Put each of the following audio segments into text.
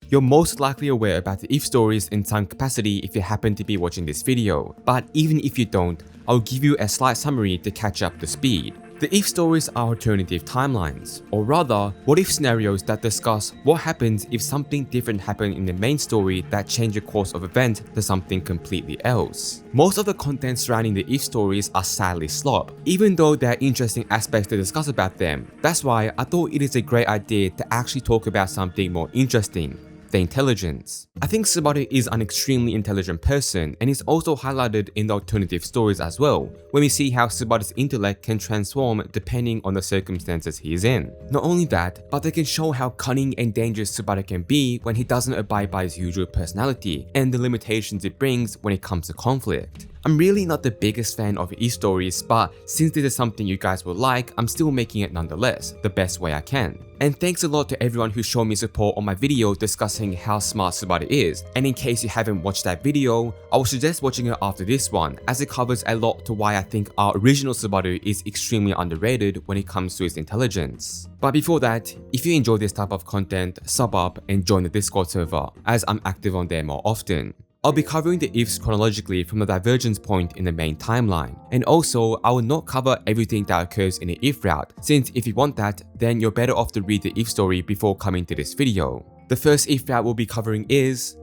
You're most likely aware about the if stories in some capacity if you happen to be watching this video, but even if you don't, I'll give you a slight summary to catch up to speed. The if stories are alternative timelines, or rather, what if scenarios that discuss what happens if something different happened in the main story that changed the course of events to something completely else. Most of the content surrounding the if stories are sadly slop, even though there are interesting aspects to discuss about them. That's why I thought it is a great idea to actually talk about something more interesting. The intelligence. I think Subaru is an extremely intelligent person and is also highlighted in the alternative stories as well, when we see how Subaru's intellect can transform depending on the circumstances he is in. Not only that, but they can show how cunning and dangerous Subaru can be when he doesn't abide by his usual personality and the limitations it brings when it comes to conflict. I'm really not the biggest fan of if stories, but since this is something you guys will like, I'm still making it nonetheless, the best way I can. And thanks a lot to everyone who showed me support on my video discussing how smart Subaru is, and in case you haven't watched that video, I would suggest watching it after this one, as it covers a lot to why I think our original Subaru is extremely underrated when it comes to his intelligence. But before that, if you enjoy this type of content, sub up and join the Discord server, as I'm active on there more often. I'll be covering the ifs chronologically from the divergence point in the main timeline, and also I will not cover everything that occurs in the if route, since if you want that, then you're better off to read the if story before coming to this video. The first if route we'll be covering is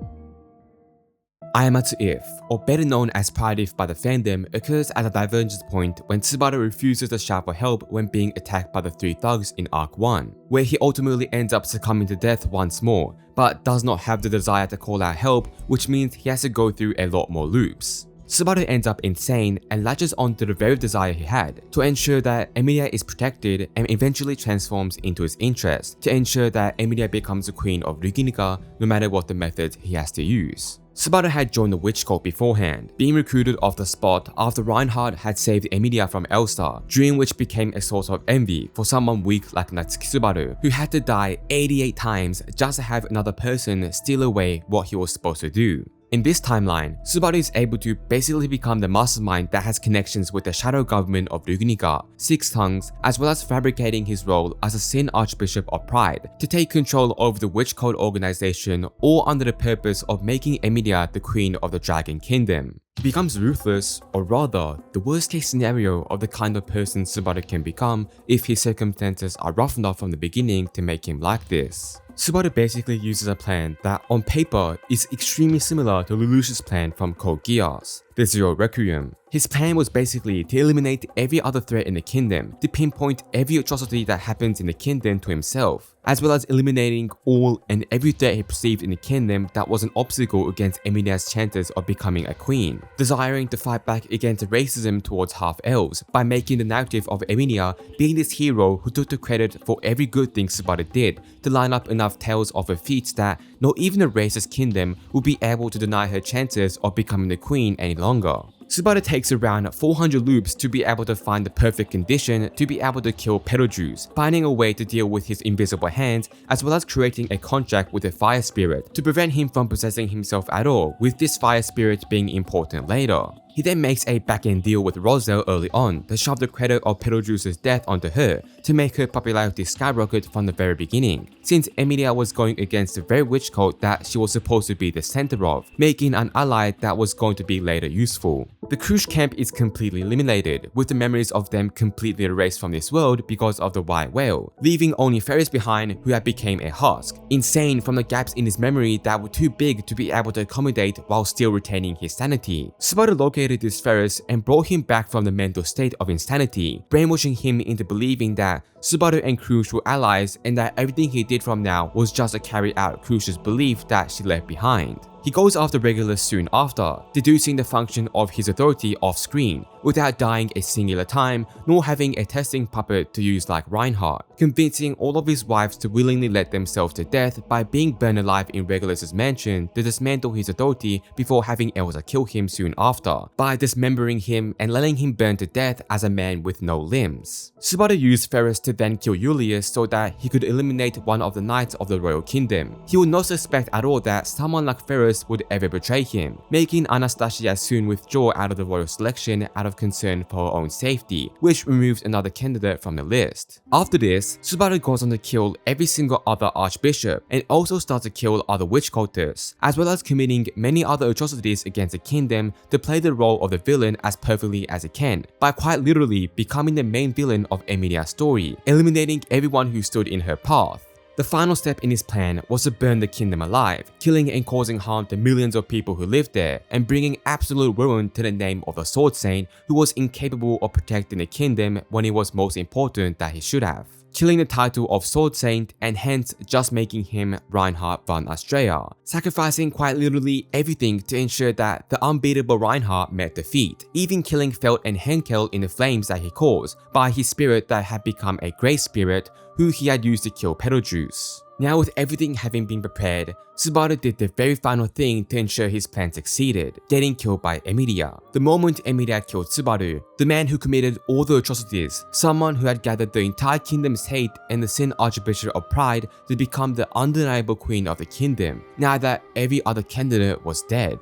Ayamatsu IF, or better known as Pride IF by the fandom, occurs at a divergence point when Subaru refuses to shout for help when being attacked by the three thugs in Arc 1, where he ultimately ends up succumbing to death once more, but does not have the desire to call out help, which means he has to go through a lot more loops. Subaru ends up insane and latches onto the very desire he had to ensure that Emilia is protected, and eventually transforms into his interest to ensure that Emilia becomes the queen of Ryuginika no matter what the method he has to use. Subaru had joined the witch cult beforehand, being recruited off the spot after Reinhard had saved Emilia from Elstar, during which became a source of envy for someone weak like Natsuki Subaru, who had to die 88 times just to have another person steal away what he was supposed to do. In this timeline, Subaru is able to basically become the mastermind that has connections with the shadow government of Ryuginika, Six Tongues, as well as fabricating his role as a Sin Archbishop of Pride to take control over the witch cult organization, all under the purpose of making Emilia the queen of the Dragon Kingdom. He becomes ruthless, or rather, the worst case scenario of the kind of person Subaru can become if his circumstances are rough enough from the beginning to make him like this. Subaru basically uses a plan that on paper is extremely similar to Lelouch's plan from Code Geass, the Zero Requiem. His plan was basically to eliminate every other threat in the kingdom, to pinpoint every atrocity that happens in the kingdom to himself, as well as eliminating all and every threat he perceived in the kingdom that was an obstacle against Emilia's chances of becoming a queen, desiring to fight back against racism towards half-elves by making the narrative of Emilia being this hero who took the credit for every good thing Subaru did to line up enough tales of her feats that not even a racist kingdom would be able to deny her chances of becoming the queen any longer. Subaru takes around 400 loops to be able to find the perfect condition to be able to kill Beatrice, finding a way to deal with his invisible hands, as well as creating a contract with a fire spirit to prevent him from possessing himself at all, with this fire spirit being important later. He then makes a back-end deal with Roswaal early on to shove the credit of Beatrice's death onto her to make her popularity skyrocket from the very beginning, since Emilia was going against the very witch cult that she was supposed to be the center of, making an ally that was going to be later useful. The Krush camp is completely eliminated, with the memories of them completely erased from this world because of the white whale, leaving only Ferris behind, who had become a husk, insane from the gaps in his memory that were too big to be able to accommodate while still retaining his sanity. Subaru located this Ferris and brought him back from the mental state of insanity, brainwashing him into believing that Subaru and Krush were allies and that everything he did from now was just to carry out Krush's belief that she left behind. He goes after Regulus soon after, deducing the function of his authority off-screen, without dying a singular time, nor having a testing puppet to use like Reinhard, convincing all of his wives to willingly let themselves to death by being burned alive in Regulus's mansion to dismantle his authority before having Elsa kill him soon after, by dismembering him and letting him burn to death as a man with no limbs. Subaru used Ferris to then kill Julius so that he could eliminate one of the knights of the royal kingdom. He would not suspect at all that someone like Ferris lowest would ever betray him, making Anastasia soon withdraw out of the royal selection out of concern for her own safety, which removes another candidate from the list. After this, Subaru goes on to kill every single other archbishop and also starts to kill other witch cultists, as well as committing many other atrocities against the kingdom to play the role of the villain as perfectly as it can, by quite literally becoming the main villain of Emilia's story, eliminating everyone who stood in her path. The final step in his plan was to burn the kingdom alive, killing and causing harm to millions of people who lived there, and bringing absolute ruin to the name of the Sword Saint, who was incapable of protecting the kingdom when it was most important that he should have, killing the title of Sword Saint and hence just making him Reinhard von Austria, sacrificing quite literally everything to ensure that the unbeatable Reinhard met defeat, even killing Felt and Henkel in the flames that he caused by his spirit that had become a grey spirit who he had used to kill Beatrice. Now with everything having been prepared, Subaru did the very final thing to ensure his plan succeeded, getting killed by Emilia. The moment Emilia killed Subaru, the man who committed all the atrocities, someone who had gathered the entire kingdom's hate and the Sin Archbishop of Pride to become the undeniable queen of the kingdom, now that every other candidate was dead.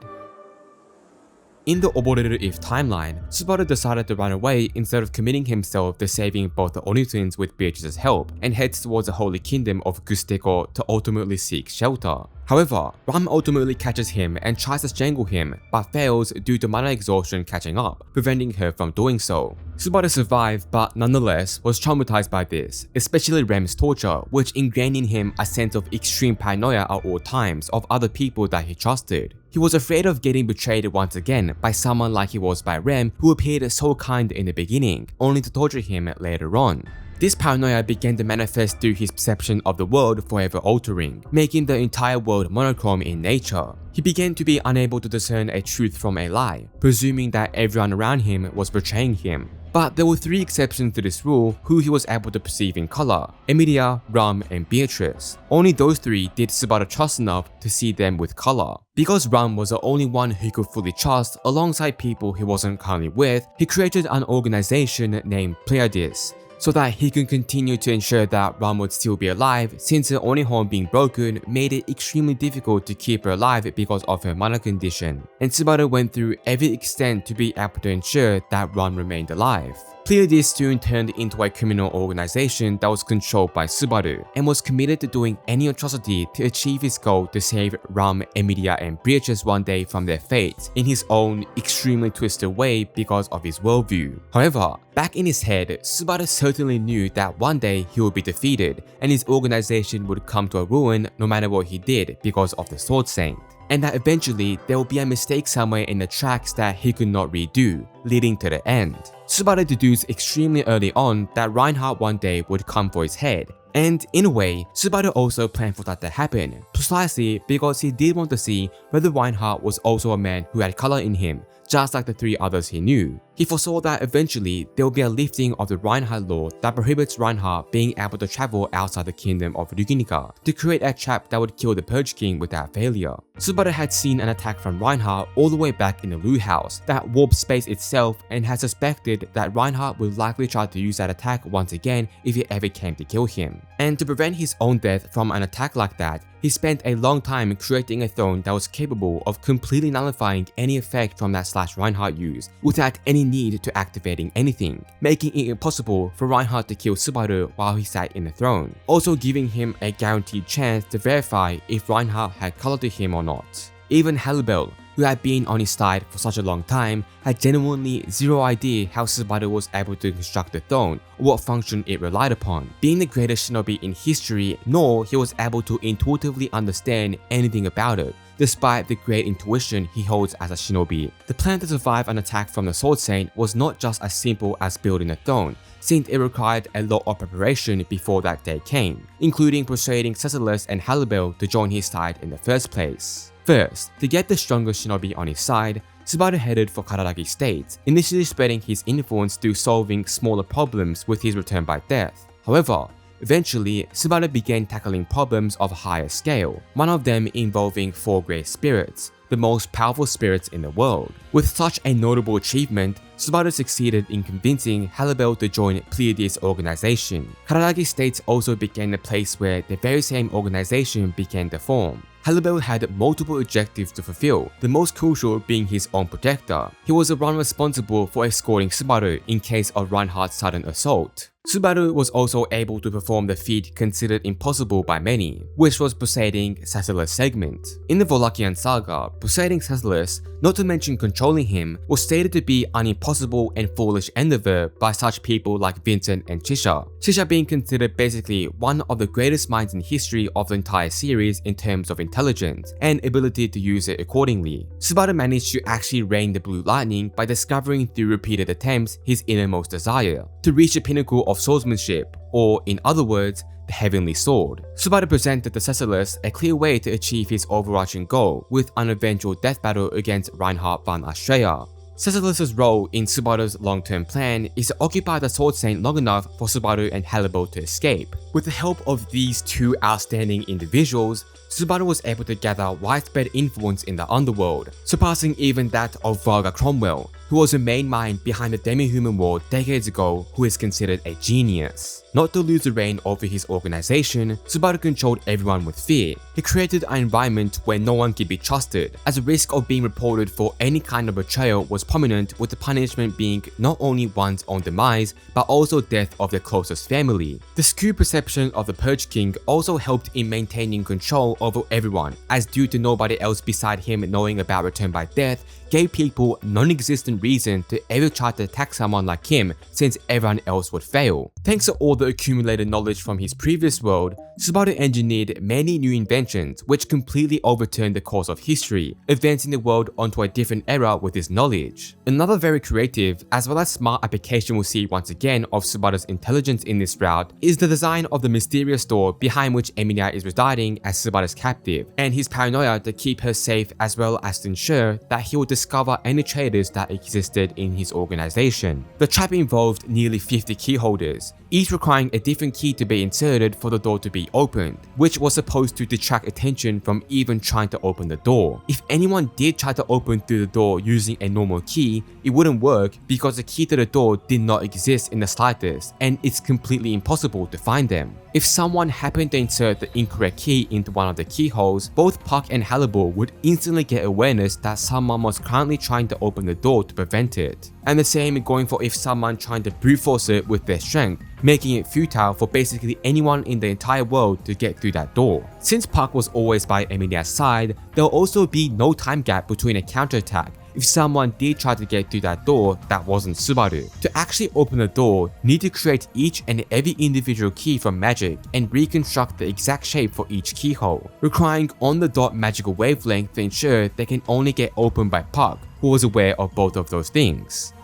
In the Oboreru IF timeline, Subaru decided to run away instead of committing himself to saving both the Oni twins with Beatrice's help, and heads towards the holy kingdom of Gusteko to ultimately seek shelter. However, Ram ultimately catches him and tries to strangle him, but fails due to mana exhaustion catching up, preventing her from doing so. Subaru survived, but nonetheless was traumatized by this, especially Rem's torture, which ingrained in him a sense of extreme paranoia at all times of other people that he trusted. He was afraid of getting betrayed once again by someone like he was by Rem, who appeared so kind in the beginning, only to torture him later on. This paranoia began to manifest through his perception of the world forever altering, making the entire world monochrome in nature. He began to be unable to discern a truth from a lie, presuming that everyone around him was betraying him. But there were 3 exceptions to this rule who he was able to perceive in color: Emilia, Ram, and Beatrice. Only those 3 did Subaru trust enough to see them with color. Because Ram was the only one he could fully trust alongside people he wasn't currently with, he created an organization named Pleiades, so that he could continue to ensure that Ram would still be alive, since her Oni horn being broken made it extremely difficult to keep her alive because of her mana condition, and Subaru went through every extent to be able to ensure that Ram remained alive. Pleiades soon turned into a criminal organization that was controlled by Subaru, and was committed to doing any atrocity to achieve his goal to save Ram, Emilia, and Beatrice one day from their fate in his own extremely twisted way because of his worldview. However, back in his head, Subaru certainly knew that one day he would be defeated and his organization would come to a ruin no matter what he did because of the Sword Saint, and that eventually there will be a mistake somewhere in the tracks that he could not redo, leading to the end. Subaru deduced extremely early on that Reinhard one day would come for his head, and in a way, Subaru also planned for that to happen, precisely because he did want to see whether Reinhard was also a man who had color in him, just like the 3 others he knew. He foresaw that eventually there will be a lifting of the Reinhard law that prohibits Reinhard being able to travel outside the kingdom of Ruginica to create a trap that would kill the Purge King without failure. Subaru had seen an attack from Reinhard all the way back in the Lu house that warped space itself, and had suspected that Reinhard would likely try to use that attack once again if it ever came to kill him. And to prevent his own death from an attack like that, he spent a long time creating a throne that was capable of completely nullifying any effect from that slash Reinhard used without any need to activating anything, making it impossible for Reinhard to kill Subaru while he sat in the throne, also giving him a guaranteed chance to verify if Reinhard had color to him or not. Even Hellbell, who had been on his side for such a long time, had genuinely zero idea how Subaru was able to construct the throne or what function it relied upon, being the greatest shinobi in history, nor he was able to intuitively understand anything about it, despite the great intuition he holds as a shinobi. The plan to survive an attack from the Sword Saint was not just as simple as building a throne, since it required a lot of preparation before that day came, including persuading Satella and Hellbell to join his side in the first place. First, to get the strongest shinobi on his side, Subaru headed for Kararagi State, initially spreading his influence through solving smaller problems with his return by death. However, eventually, Subaru began tackling problems of a higher scale, one of them involving 4 great spirits, the most powerful spirits in the world. With such a notable achievement, Subaru succeeded in convincing Hellbell to join Pleiades' organization. Kararagi State also became the place where the very same organization began to form. Hannibal had multiple objectives to fulfill, the most crucial being his own protector. He was the one responsible for escorting Subaru in case of Reinhard's sudden assault. Subaru was also able to perform the feat considered impossible by many, which was preceding Satella's segment. In the Wallachian saga, preceding Satellus, not to mention controlling him, was stated to be an impossible and foolish endeavor by such people like Vincent and Chisha. Chisha being considered basically one of the greatest minds in history of the entire series in terms of intelligence and ability to use it accordingly. Subaru managed to actually reign the blue lightning by discovering through repeated attempts his innermost desire, to reach the pinnacle of swordsmanship, or in other words, the heavenly sword. Subaru presented the Cecilus a clear way to achieve his overarching goal with an eventual death battle against Reinhard van Astrea. Cecilus's role in Subaru's long-term plan is to occupy the Sword Saint long enough for Subaru and Hannibal to escape. With the help of these two outstanding individuals, Subaru was able to gather widespread influence in the underworld, surpassing even that of Varga Cromwell, who was the main mind behind the demi-human war decades ago, who is considered a genius. Not to lose the reign over his organization, Subaru controlled everyone with fear. He created an environment where no one could be trusted, as the risk of being reported for any kind of betrayal was prominent, with the punishment being not only one's own demise, but also death of their closest family. The skewed perception of the Purge King also helped in maintaining control over everyone, as due to nobody else beside him knowing about return by death, gave people non-existent reason to ever try to attack someone like him, since everyone else would fail. Thanks to all the accumulated knowledge from his previous world, Subaru engineered many new inventions which completely overturned the course of history, advancing the world onto a different era with his knowledge. Another very creative as well as smart application we'll see once again of Subaru's intelligence in this route is the design of the mysterious door behind which Emilia is residing as Subaru's captive, and his paranoia to keep her safe as well as to ensure that he will discover any traitors that existed in his organization. The trap involved nearly 50 key holders, each requiring a different key to be inserted for the door to be opened, which was supposed to detract attention from even trying to open the door. If anyone did try to open through the door using a normal key, it wouldn't work because the key to the door did not exist in the slightest, and it's completely impossible to find them. If someone happened to insert the incorrect key into one of the keyholes, both Puck and Hannibal would instantly get awareness that someone was currently trying to open the door to prevent it. And the same going for if someone trying to brute force it with their strength, making it futile for basically anyone in the entire world to get through that door. Since Puck was always by Emilia's side, there will also be no time gap between a counterattack if someone did try to get through that door that wasn't Subaru. To actually open the door, need to create each and every individual key from magic and reconstruct the exact shape for each keyhole, requiring on-the-dot magical wavelength to ensure they can only get opened by Puck, who was aware of both of those things.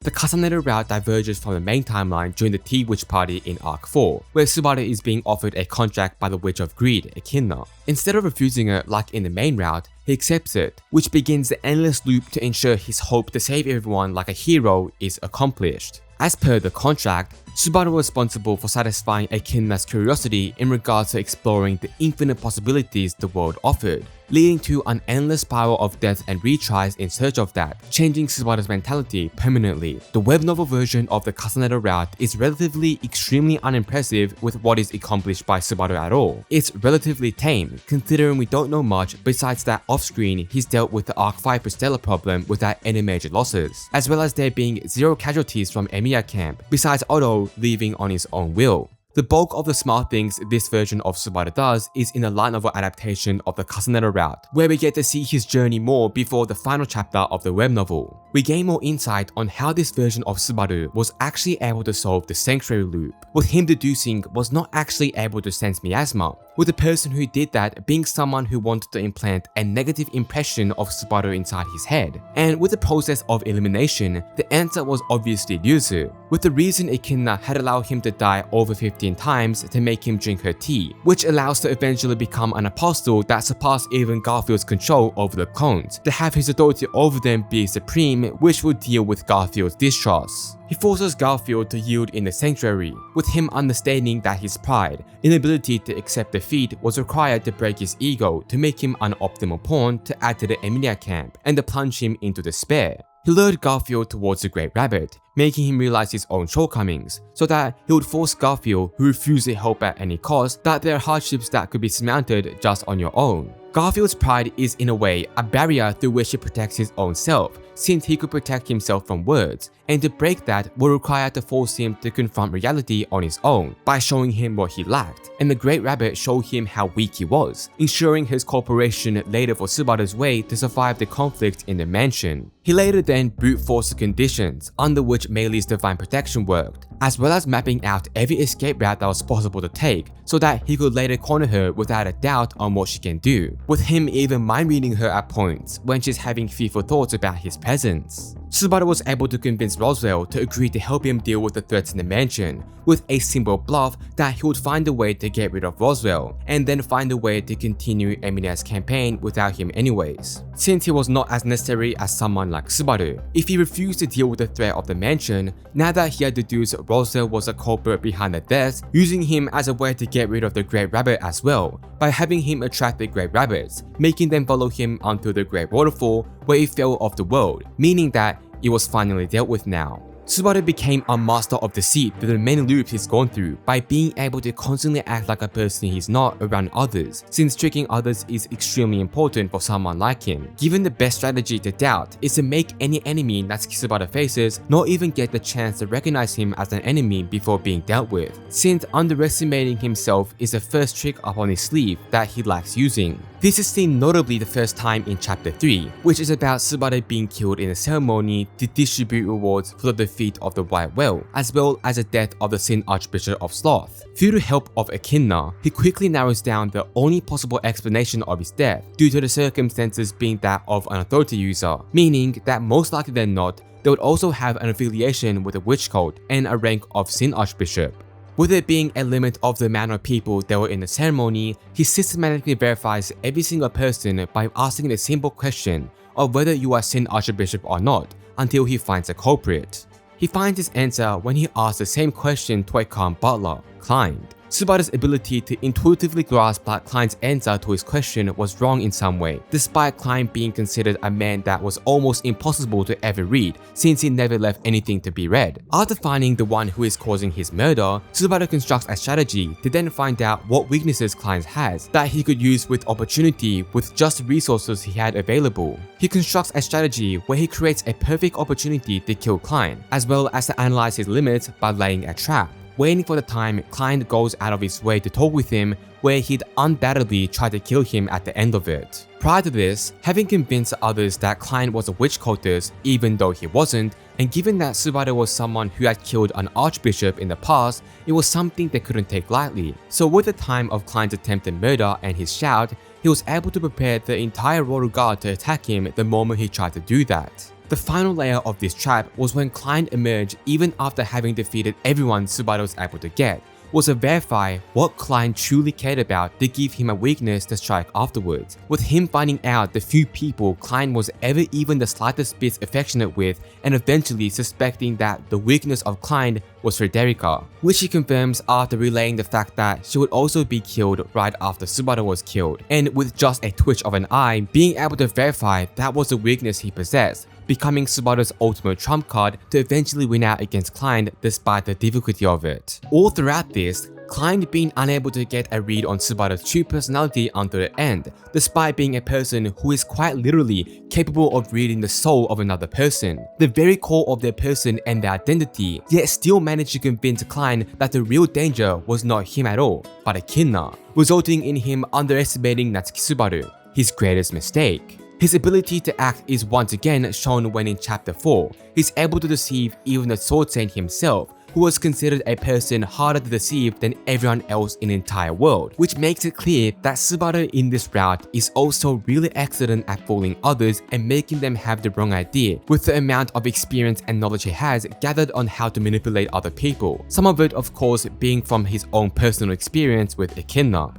The Kasaneru route diverges from the main timeline during the Tea Witch Party in Arc 4, where Subaru is being offered a contract by the Witch of Greed, Echidna. Instead of refusing it like in the main route, he accepts it, which begins the endless loop to ensure his hope to save everyone like a hero is accomplished. As per the contract, Subaru was responsible for satisfying Echidna's curiosity in regards to exploring the infinite possibilities the world offered, leading to an endless spiral of death and retries in search of that, changing Subaru's mentality permanently. The web novel version of the Kasaneru route is relatively extremely unimpressive with what is accomplished by Subaru at all. It's relatively tame, considering we don't know much besides that off-screen he's dealt with the Arc 5 Pristella problem without any major losses, as well as there being 0 casualties from Emilia camp, besides Otto leaving on his own will. The bulk of the smart things this version of Subaru does is in the light novel adaptation of the Kasaneru route, where we get to see his journey more before the final chapter of the web novel. We gain more insight on how this version of Subaru was actually able to solve the sanctuary loop, with him deducing was not actually able to sense miasma, with the person who did that being someone who wanted to implant a negative impression of Subaru inside his head. And with the process of elimination, the answer was obviously Ryuzu, with the reason Echidna had allowed him to die over 15 times to make him drink her tea, which allows to eventually become an apostle that surpassed even Garfield's control over the clones, to have his authority over them be supreme, which would deal with Garfield's distrust. He forces Garfield to yield in the sanctuary, with him understanding that his pride, inability to accept defeat was required to break his ego to make him an optimal pawn to add to the Emilia camp and to plunge him into despair. He lured Garfield towards the Great Rabbit, making him realize his own shortcomings, so that he would force Garfield, who refused to help at any cost, that there are hardships that could be surmounted just on your own. Garfield's pride is in a way a barrier through which he protects his own self, since he could protect himself from words, and to break that will require to force him to confront reality on his own by showing him what he lacked, and the Great Rabbit showed him how weak he was, ensuring his cooperation later for Subaru's way to survive the conflict in the mansion. He later then brute forced the conditions under which Meili's divine protection worked, as well as mapping out every escape route that was possible to take so that he could later corner her without a doubt on what she can do, with him even mind-reading her at points when she's having fearful thoughts about his presence. Subaru was able to convince Roswaal to agree to help him deal with the threats in the mansion, with a simple bluff that he would find a way to get rid of Roswaal, and then find a way to continue Emilia's campaign without him anyways. Since he was not as necessary as someone like Subaru, if he refused to deal with the threat of the mansion, now that he had deduced Roswaal was a culprit behind the deaths, using him as a way to get rid of the Great Rabbit as well, by having him attract the Great Rabbits, making them follow him onto the Great Waterfall where he fell off the world, meaning that it was finally dealt with now. Subaru became a master of deceit through the many loops he's gone through by being able to constantly act like a person he's not around others, since tricking others is extremely important for someone like him. Given the best strategy to doubt is to make any enemy Natsuki Subaru faces not even get the chance to recognize him as an enemy before being dealt with, since underestimating himself is the first trick up on his sleeve that he likes using. This is seen notably the first time in Chapter 3, which is about Subaru being killed in a ceremony to distribute rewards for the defeat of the White Whale, as well as the death of the Sin Archbishop of Sloth. Through the help of Echidna, he quickly narrows down the only possible explanation of his death due to the circumstances being that of an authority user, meaning that most likely than not, they would also have an affiliation with a witch cult and a rank of Sin Archbishop. With it being a limit of the amount of people that were in the ceremony, he systematically verifies every single person by asking the simple question of whether you are Sin Archbishop or not, until he finds a culprit. He finds his answer when he asks the same question to a calm butler, Klein. Subaru's ability to intuitively grasp that Klein's answer to his question was wrong in some way, despite Klein being considered a man that was almost impossible to ever read since he never left anything to be read. After finding the one who is causing his murder, Subaru constructs a strategy to then find out what weaknesses Klein has that he could use with opportunity with just the resources he had available. He constructs a strategy where he creates a perfect opportunity to kill Klein, as well as to analyze his limits by laying a trap, waiting for the time Klein goes out of his way to talk with him, where he'd undoubtedly try to kill him at the end of it. Prior to this, having convinced others that Klein was a witch cultist even though he wasn't, and given that Subaru was someone who had killed an archbishop in the past, it was something they couldn't take lightly. So with the time of Klein's attempted murder and his shout, he was able to prepare the entire royal guard to attack him the moment he tried to do that. The final layer of this trap was when Klein emerged even after having defeated everyone Subaru was able to get, was to verify what Klein truly cared about to give him a weakness to strike afterwards, with him finding out the few people Klein was ever even the slightest bit affectionate with, and eventually suspecting that the weakness of Klein was Frederica, which he confirms after relaying the fact that she would also be killed right after Subaru was killed, and with just a twitch of an eye, being able to verify that was the weakness he possessed, becoming Subaru's ultimate trump card to eventually win out against Klein despite the difficulty of it. All throughout this, Klein being unable to get a read on Subaru's true personality until the end, despite being a person who is quite literally capable of reading the soul of another person, the very core of their person and their identity, yet still managed to convince Klein that the real danger was not him at all, but Echidna, resulting in him underestimating Natsuki Subaru, his greatest mistake. His ability to act is once again shown when in Chapter 4, he's able to deceive even the Sword Saint himself, who was considered a person harder to deceive than everyone else in the entire world, which makes it clear that Subaru in this route is also really excellent at fooling others and making them have the wrong idea, with the amount of experience and knowledge he has gathered on how to manipulate other people, some of it of course being from his own personal experience with Echidna.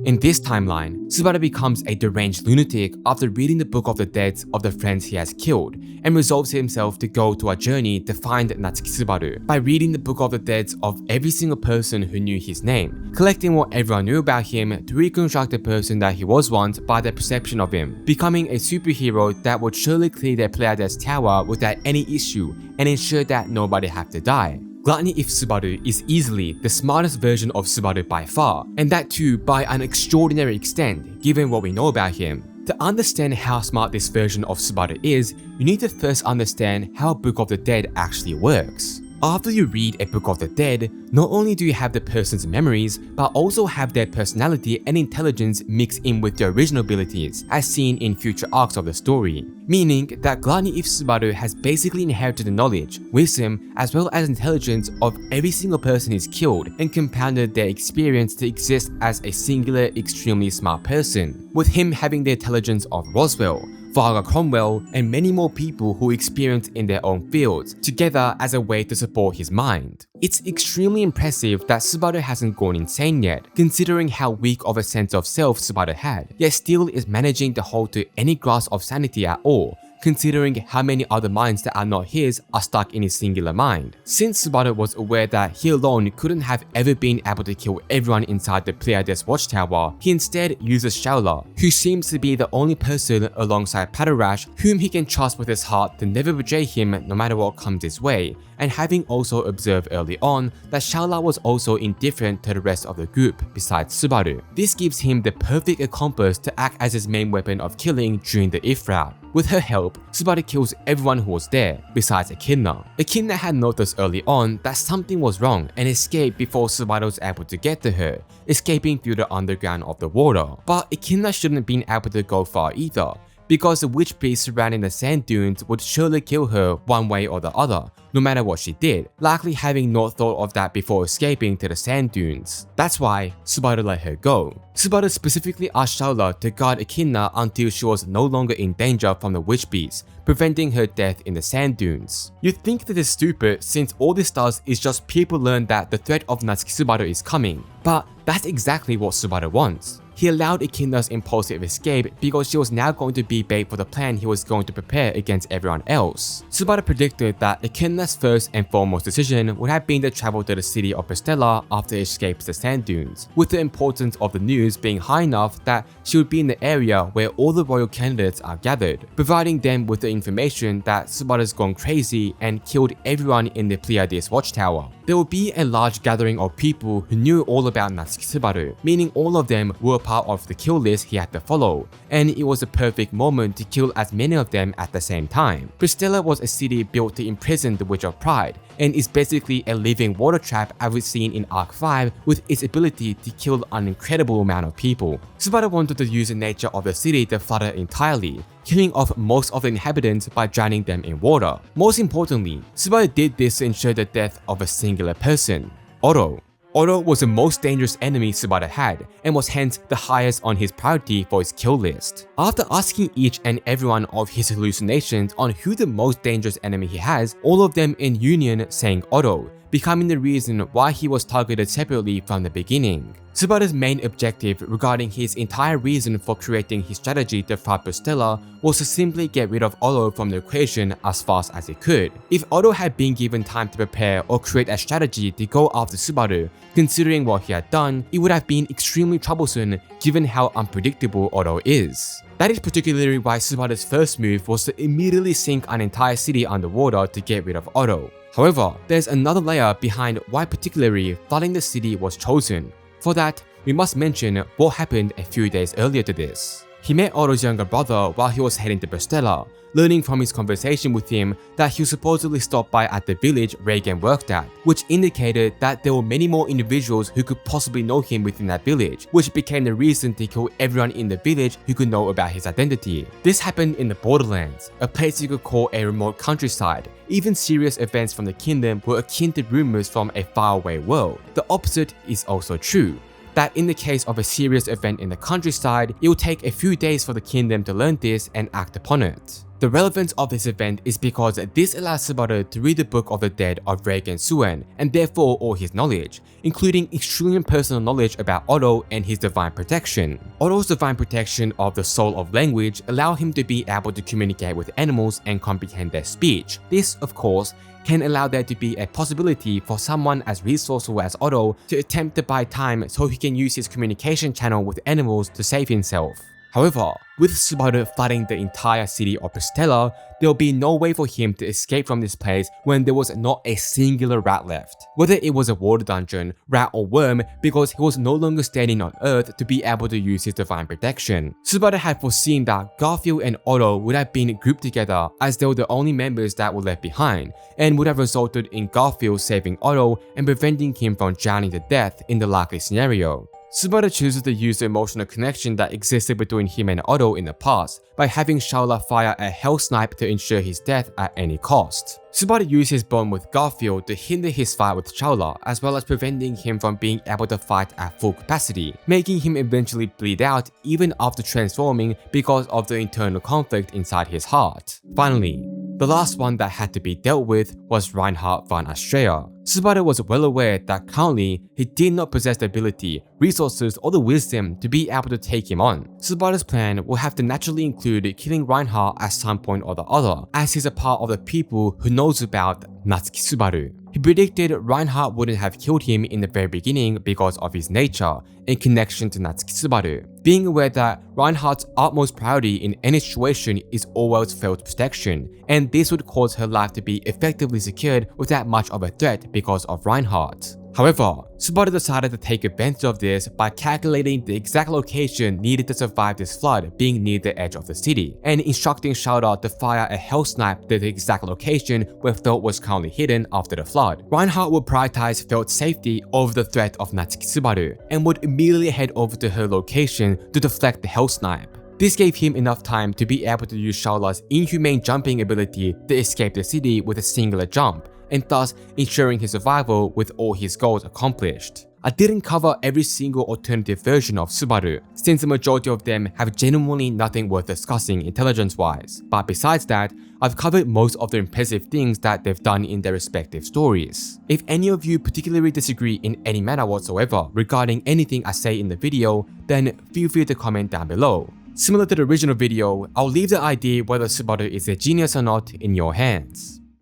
In this timeline, Subaru becomes a deranged lunatic after reading the Book of the Dead of the friends he has killed, and resolves himself to go to a journey to find Natsuki Subaru by reading the Book of the Dead of every single person who knew his name, collecting what everyone knew about him to reconstruct the person that he was once by their perception of him, becoming a superhero that would surely clear their Pleiades tower without any issue and ensure that nobody have to die. Gluttony if Subaru is easily the smartest version of Subaru by far, and that too by an extraordinary extent given what we know about him. To understand how smart this version of Subaru is, you need to first understand how a Book of the Dead actually works. After you read a Book of the Dead, not only do you have the person's memories, but also have their personality and intelligence mixed in with their original abilities, as seen in future arcs of the story. Meaning that Gluttony if Subaru has basically inherited the knowledge, wisdom, as well as intelligence of every single person he's killed, and compounded their experience to exist as a singular, extremely smart person, with him having the intelligence of Roswaal, Varga Cromwell, and many more people who experience in their own fields, together as a way to support his mind. It's extremely impressive that Subaru hasn't gone insane yet, considering how weak of a sense of self Subaru had, yet still is managing to hold to any grasp of sanity at all, considering how many other minds that are not his are stuck in his singular mind. Since Subaru was aware that he alone couldn't have ever been able to kill everyone inside the Pleiades watchtower, he instead uses Shaola, who seems to be the only person alongside Padarash whom he can trust with his heart to never betray him no matter what comes his way, and having also observed early on that Shaola was also indifferent to the rest of the group besides Subaru. This gives him the perfect accomplice to act as his main weapon of killing during the if route. With her help, Subaru kills everyone who was there, besides Echidna. Echidna had noticed early on that something was wrong and escaped before Subaru was able to get to her, escaping through the underground of the water. But Echidna shouldn't have been able to go far either, because the witch beast surrounding the sand dunes would surely kill her one way or the other, no matter what she did, likely having not thought of that before escaping to the sand dunes. That's why Subaru let her go. Subaru specifically asked Shaola to guard Echidna until she was no longer in danger from the witch beast, preventing her death in the sand dunes. You'd think that is stupid since all this does is just people learn that the threat of Natsuki Subaru is coming, but that's exactly what Subaru wants. He allowed Echidna's impulsive escape because she was now going to be bait for the plan he was going to prepare against everyone else. Subaru predicted that Echidna's first and foremost decision would have been to travel to the city of Stella after it escapes the sand dunes, with the importance of the news being high enough that she would be in the area where all the royal candidates are gathered, providing them with the information that Subaru's gone crazy and killed everyone in the Pleiades watchtower. There would be a large gathering of people who knew all about Natsuki Subaru, meaning all of them were part of the kill list he had to follow, and it was a perfect moment to kill as many of them at the same time. Stella was a city built to imprison the Witch of Pride, and is basically a living water trap as we've seen in Arc 5 with its ability to kill an incredible amount of people. Subaru wanted to use the nature of the city to flood it entirely, killing off most of the inhabitants by drowning them in water. Most importantly, Subaru did this to ensure the death of a singular person, Oro. Oro was the most dangerous enemy Subaru had, and was hence the highest on his priority for his kill list. After asking each and every one of his hallucinations on who the most dangerous enemy he has, all of them in union saying Oro, becoming the reason why he was targeted separately from the beginning. Subaru's main objective regarding his entire reason for creating his strategy to fight Stella was to simply get rid of Oro from the equation as fast as he could. If Oro had been given time to prepare or create a strategy to go after Subaru, considering what he had done, it would have been extremely troublesome given how unpredictable Oro is. That is particularly why Subaru's first move was to immediately sink an entire city underwater to get rid of Oro. However, there's another layer behind why particularly flooding the city was chosen. For that, we must mention what happened a few days earlier to this. He met Oro's younger brother while he was heading to Stella, learning from his conversation with him that he supposedly stopped by at the village Reagan worked at, which indicated that there were many more individuals who could possibly know him within that village, which became the reason to kill everyone in the village who could know about his identity. This happened in the Borderlands, a place you could call a remote countryside. Even serious events from the kingdom were akin to rumors from a faraway world. The opposite is also true, that in the case of a serious event in the countryside, it will take a few days for the kingdom to learn this and act upon it. The relevance of this event is because this allows Subaru to read the Book of the Dead of Reigen Suen, and therefore all his knowledge, including extreme personal knowledge about Otto and his divine protection. Otto's divine protection of the soul of language allow him to be able to communicate with animals and comprehend their speech. This, of course, can allow there to be a possibility for someone as resourceful as Otto to attempt to buy time so he can use his communication channel with animals to save himself. However, with Subaru flooding the entire city of Satella, there will be no way for him to escape from this place when there was not a singular rat left. Whether it was a water dungeon, rat or worm, because he was no longer standing on Earth to be able to use his divine protection. Subaru had foreseen that Garfield and Otto would have been grouped together as they were the only members that were left behind, and would have resulted in Garfield saving Otto and preventing him from drowning to death in the likely scenario. Subaru chooses to use the emotional connection that existed between him and Otto in the past by having Shaola fire a hell snipe to ensure his death at any cost. Subaru used his bond with Garfield to hinder his fight with Shaola, as well as preventing him from being able to fight at full capacity, making him eventually bleed out even after transforming because of the internal conflict inside his heart. Finally, the last one that had to be dealt with was Reinhard von Austria. Subaru was well aware that currently he did not possess the ability, resources or the wisdom to be able to take him on. Subaru's plan will have to naturally include killing Reinhard at some point or the other, as he's a part of the people who knows about Natsuki Subaru. He predicted Reinhard wouldn't have killed him in the very beginning because of his nature and connection to Natsuki Subaru, being aware that Reinhard's utmost priority in any situation is always felt protection, and this would cause her life to be effectively secured without much of a threat because of Reinhard. However, Subaru decided to take advantage of this by calculating the exact location needed to survive this flood being near the edge of the city, and instructing Shaola to fire a hell snipe to the exact location where Felt was currently hidden after the flood. Reinhard would prioritize Felt's safety over the threat of Natsuki Subaru, and would immediately head over to her location to deflect the hell snipe. This gave him enough time to be able to use Shaola's inhumane jumping ability to escape the city with a singular jump, and thus ensuring his survival with all his goals accomplished. I didn't cover every single alternative version of Subaru, since the majority of them have genuinely nothing worth discussing intelligence-wise, but besides that, I've covered most of the impressive things that they've done in their respective stories. If any of you particularly disagree in any manner whatsoever regarding anything I say in the video, then feel free to comment down below. Similar to the original video, I'll leave the idea whether Subaru is a genius or not in your hands.